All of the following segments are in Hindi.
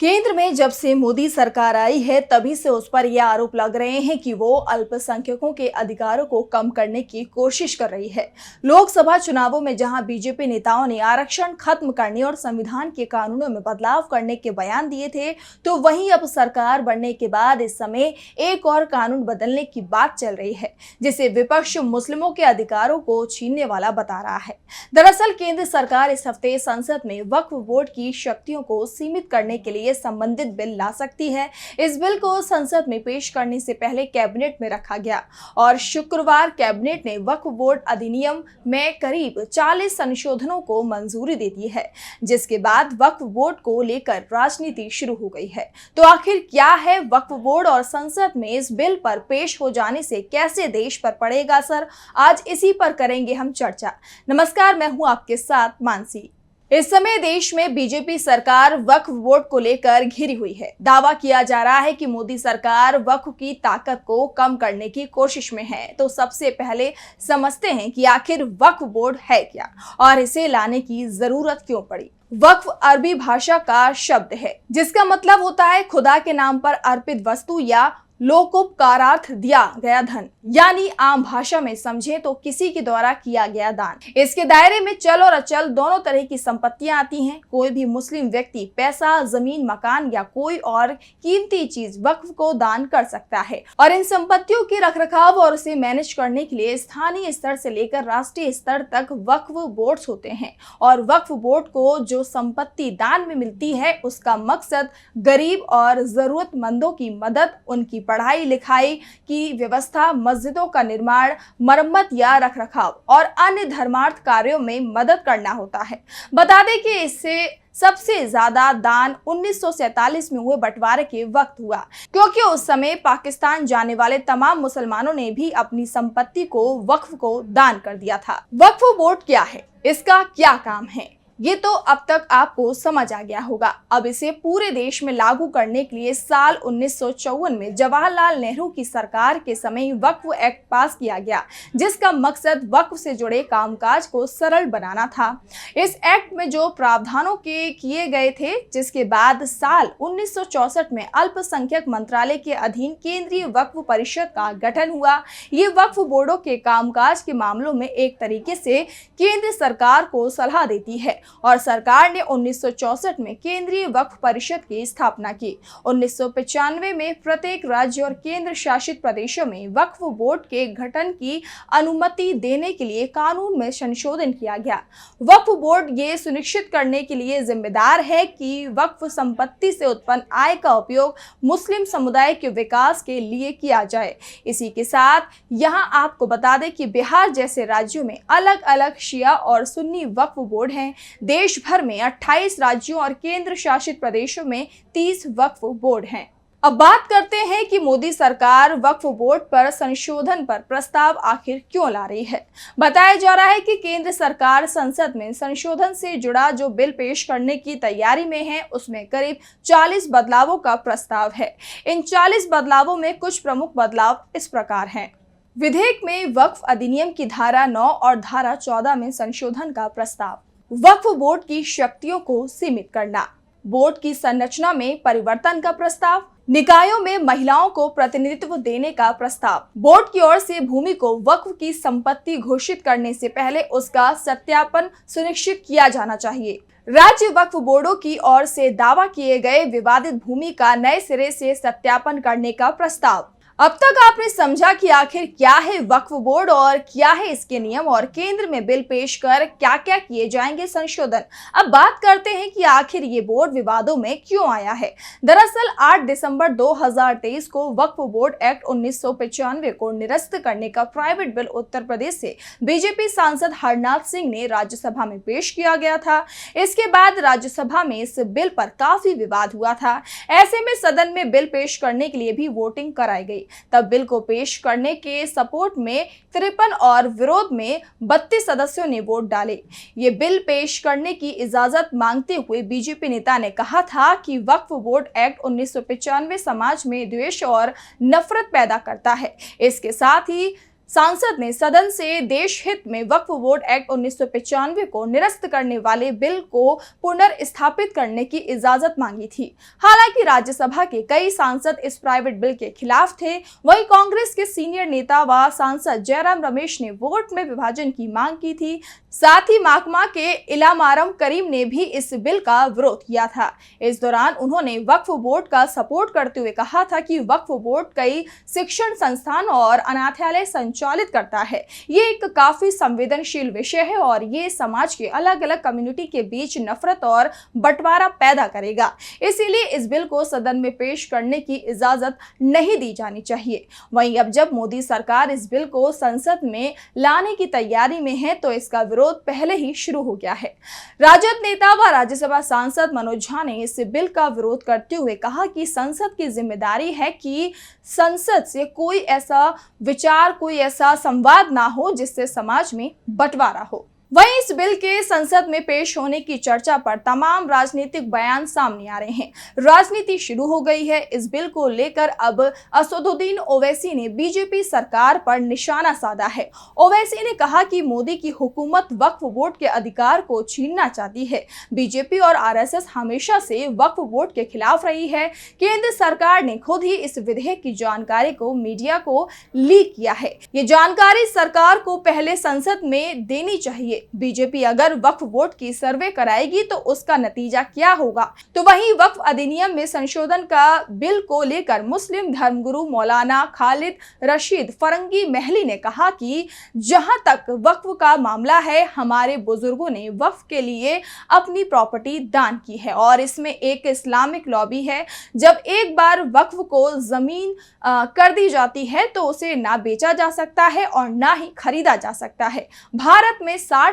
केंद्र में जब से मोदी सरकार आई है तभी से उस पर यह आरोप लग रहे हैं कि वो अल्पसंख्यकों के अधिकारों को कम करने की कोशिश कर रही है। लोकसभा चुनावों में जहां बीजेपी नेताओं ने आरक्षण खत्म करने और संविधान के कानूनों में बदलाव करने के बयान दिए थे, तो वहीं अब सरकार बनने के बाद इस समय एक और कानून बदलने की बात चल रही है, जिसे विपक्ष मुस्लिमों के अधिकारों को छीनने वाला बता रहा है। दरअसल केंद्र सरकार इस हफ्ते संसद में वक्फ बोर्ड की शक्तियों को सीमित करने के लिए संबंधित बिल ला सकती है। इस बिल को संसद में पेश करने से पहले कैबिनेट में रखा गया और शुक्रवार कैबिनेट ने वक्फ बोर्ड अधिनियम में करीब 40 संशोधनों को मंजूरी दे दी है, जिसके बाद वक्फ बोर्ड को लेकर राजनीति शुरू हो गई है। तो आखिर क्या है वक्फ बोर्ड और संसद में इस बिल पर पेश हो जाने से कैसे देश पर पड़ेगा असर, आज इसी पर करेंगे हम चर्चा। नमस्कार, मैं हूं आपके साथ मानसी। इस समय देश में बीजेपी सरकार वक्फ बोर्ड को लेकर घिरी हुई है। दावा किया जा रहा है कि मोदी सरकार वक्फ की ताकत को कम करने की कोशिश में है। तो सबसे पहले समझते हैं कि आखिर वक्फ बोर्ड है क्या और इसे लाने की जरूरत क्यों पड़ी। वक्फ अरबी भाषा का शब्द है जिसका मतलब होता है खुदा के नाम पर अर्पित वस्तु या लोकोपकारार्थ दिया गया धन, यानी आम भाषा में समझे तो किसी के द्वारा किया गया दान। इसके दायरे में चल और अचल दोनों तरह की संपत्तियां आती हैं। कोई भी मुस्लिम व्यक्ति पैसा, जमीन, मकान या कोई और कीमती चीज वक्फ को दान कर सकता है और इन संपत्तियों के रखरखाव और उसे मैनेज करने के लिए स्थानीय स्तर से लेकर राष्ट्रीय स्तर तक वक्फ बोर्ड्स होते हैं। और वक्फ बोर्ड को जो संपत्ति दान में मिलती है उसका मकसद गरीब और जरूरतमंदों की मदद, उनकी पढ़ाई लिखाई की व्यवस्था, मस्जिदों का निर्माण, मरम्मत या रखरखाव और अन्य धर्मार्थ कार्यों में मदद करना होता है। बता दें कि इससे सबसे ज्यादा दान 1947 में हुए बंटवारे के वक्त हुआ, क्योंकि उस समय पाकिस्तान जाने वाले तमाम मुसलमानों ने भी अपनी संपत्ति को वक्फ को दान कर दिया था। वक्फ बोर्ड क्या है, इसका क्या काम है, ये तो अब तक आपको समझ आ गया होगा। अब इसे पूरे देश में लागू करने के लिए साल 1954 में जवाहरलाल नेहरू की सरकार के समय वक्फ एक्ट पास किया गया, जिसका मकसद वक्फ से जुड़े कामकाज को सरल बनाना था। इस एक्ट में जो प्रावधानों के किए गए थे, जिसके बाद साल 1964 में अल्पसंख्यक मंत्रालय के अधीन केंद्रीय वक्फ परिषद का गठन हुआ। ये वक्फ बोर्डों के कामकाज के मामलों में एक तरीके से केंद्र सरकार को सलाह देती है और सरकार ने 1964 में केंद्रीय वक्फ परिषद की स्थापना की। 1995 में प्रत्येक राज्य और केंद्र शासित प्रदेशों में वक्फ बोर्ड के गठन की अनुमति देने के लिए कानून में संशोधन किया गया। वक्फ बोर्ड ये सुनिश्चित करने के लिए जिम्मेदार है कि वक्फ संपत्ति से उत्पन्न आय का उपयोग मुस्लिम समुदाय के विकास के लिए किया जाए। इसी के साथ यहाँ आपको बता दें कि बिहार जैसे राज्यों में अलग अलग शिया और सुन्नी वक्फ बोर्ड हैं। देश भर में 28 राज्यों और केंद्र शासित प्रदेशों में 30 वक्फ बोर्ड हैं। अब बात करते हैं कि मोदी सरकार वक्फ बोर्ड पर संशोधन पर प्रस्ताव आखिर क्यों ला रही है। बताया जा रहा है कि केंद्र सरकार संसद में संशोधन से जुड़ा जो बिल पेश करने की तैयारी में है, उसमें करीब 40 बदलावों का प्रस्ताव है। इन 40 बदलावों में कुछ प्रमुख बदलाव इस प्रकार हैं। विधेयक में वक्फ अधिनियम की धारा 9 और धारा 14 में संशोधन का प्रस्ताव, वक्फ बोर्ड की शक्तियों को सीमित करना, बोर्ड की संरचना में परिवर्तन का प्रस्ताव, निकायों में महिलाओं को प्रतिनिधित्व देने का प्रस्ताव, बोर्ड की ओर से भूमि को वक्फ की संपत्ति घोषित करने से पहले उसका सत्यापन सुनिश्चित किया जाना चाहिए, राज्य वक्फ बोर्डों की ओर से दावा किए गए विवादित भूमि का नए सिरे से सत्यापन करने का प्रस्ताव। अब तक आपने समझा कि आखिर क्या है वक्फ बोर्ड और क्या है इसके नियम और केंद्र में बिल पेश कर क्या क्या किए जाएंगे संशोधन। अब बात करते हैं कि आखिर ये बोर्ड विवादों में क्यों आया है। दरअसल 8 दिसंबर 2023 को वक्फ बोर्ड एक्ट 1995 को निरस्त करने का प्राइवेट बिल उत्तर प्रदेश से बीजेपी सांसद हरनाथ सिंह ने राज्यसभा में पेश किया गया था। इसके बाद राज्यसभा में इस बिल पर काफी विवाद हुआ था। ऐसे में सदन में बिल पेश करने के लिए भी वोटिंग कराई गई। तब बिल को पेश करने के सपोर्ट में 53 और विरोध में 32 सदस्यों ने वोट डाले। ये बिल पेश करने की इजाजत मांगते हुए बीजेपी नेता ने कहा था कि वक्फ बोर्ड एक्ट 1995 समाज में द्वेष और नफरत पैदा करता है। इसके साथ ही सांसद ने सदन से देश हित में वक्फ बोर्ड एक्ट 1995 को निरस्त करने वाले बिल को पुनर्स्थापित करने की इजाजत मांगी थी। हालांकि राज्यसभा के कई सांसद इस प्राइवेट बिल के खिलाफ थे। वहीं कांग्रेस के सीनियर नेता व सांसद जयराम रमेश ने वोट में विभाजन की मांग की थी। साथ ही माकपा के इलामारम करीम ने भी इस बिल का विरोध किया था। इस दौरान उन्होंने वक्फ बोर्ड का सपोर्ट करते हुए कहा था कि वक्फ बोर्ड कई शिक्षण संस्थान और अनाथालय संचालित करता है। ये एक काफी संवेदनशील विषय है और ये समाज के अलग अलग कम्युनिटी के बीच नफरत और बंटवारा पैदा करेगा। इसीलिए इस बिल को सदन में पेश करने की इजाजत नहीं दी जानी चाहिए। वहीं अब जब मोदी सरकार इस बिल को संसद में लाने की तैयारी में है तो इसका विरोध पहले ही शुरू हो गया है। राजद नेता व राज्यसभा सांसद मनोज झा ने इस बिल का विरोध करते हुए कहा कि संसद की जिम्मेदारी है कि संसद से कोई ऐसा विचार, कोई ऐसा संवाद ना हो जिससे समाज में बंटवारा हो। वहीं इस बिल के संसद में पेश होने की चर्चा पर तमाम राजनीतिक बयान सामने आ रहे हैं। राजनीति शुरू हो गई है। इस बिल को लेकर अब असदुद्दीन ओवैसी ने बीजेपी सरकार पर निशाना साधा है। ओवैसी ने कहा कि मोदी की हुकूमत वक्फ बोर्ड के अधिकार को छीनना चाहती है। बीजेपी और आरएसएस हमेशा से वक्फ बोर्ड के खिलाफ रही है। केंद्र सरकार ने खुद ही इस विधेयक की जानकारी को मीडिया को लीक किया है। ये जानकारी सरकार को पहले संसद में देनी चाहिए। बीजेपी अगर वक्फ बोर्ड की सर्वे कराएगी तो उसका नतीजा क्या होगा। तो वहीं वक्फ अधिनियम में संशोधन का बिल को लेकर मुस्लिम धर्मगुरु मौलाना खालिद रशीद फरंगी महली ने कहा कि जहां तक वक्फ का मामला है, हमारे बुजुर्गों ने वक्फ के लिए अपनी प्रॉपर्टी दान की है और इसमें एक इस्लामिक लॉबी है। जब एक बार वक्फ को जमीन कर दी जाती है तो उसे ना बेचा जा सकता है और ना ही खरीदा जा सकता है। भारत में 60%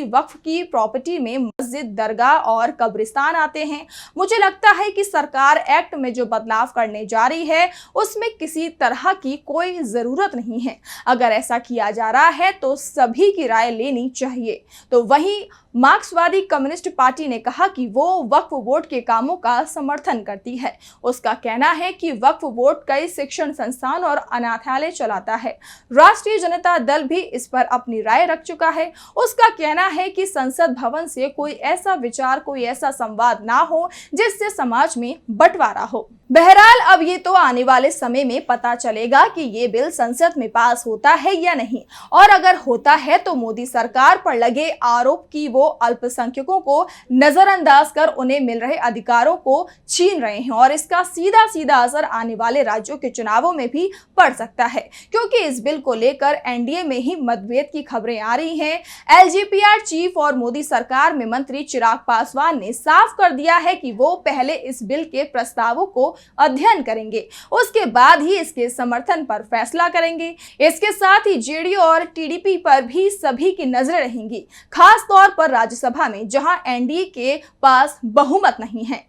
वक्फ की प्रॉपर्टी में मस्जिद, दरगाह और कब्रिस्तान आते हैं। मुझे लगता है कि सरकार एक्ट में जो बदलाव करने जा रही है उसमें किसी तरह की कोई जरूरत नहीं है। अगर ऐसा किया जा रहा है तो सभी की राय लेनी चाहिए। तो वहीं मार्क्सवादी कम्युनिस्ट पार्टी ने कहा कि वो वक्फ बोर्ड के कामों का समर्थन करती है। उसका कहना है कि वक्फ बोर्ड कई शिक्षण संस्थान और अनाथालय चलाता है। राष्ट्रीय जनता दल भी इस पर अपनी राय रख चुका है। उसका कहना है कि संसद भवन से कोई ऐसा विचार, कोई ऐसा संवाद ना हो जिससे समाज में बंटवारा हो। बहरहाल अब ये तो आने वाले समय में पता चलेगा कि ये बिल संसद में पास होता है या नहीं, और अगर होता है तो मोदी सरकार पर लगे आरोप कि वो अल्पसंख्यकों को नजरअंदाज कर उन्हें मिल रहे अधिकारों को छीन रहे हैं, और इसका सीधा सीधा असर आने वाले राज्यों के चुनावों में भी पड़ सकता है, क्योंकि इस बिल को लेकर एनडीए में ही मतभेद की खबरें आ रही हैं। एलजेपीआर चीफ और मोदी सरकार में मंत्री चिराग पासवान ने साफ कर दिया है कि वो पहले इस बिल के प्रस्तावों को अध्ययन करेंगे, उसके बाद ही इसके समर्थन पर फैसला करेंगे। इसके साथ ही जेडीयू और टीडीपी पर भी सभी की नजरें रहेंगी, खास तौर पर राज्यसभा में, जहां एनडीए के पास बहुमत नहीं है।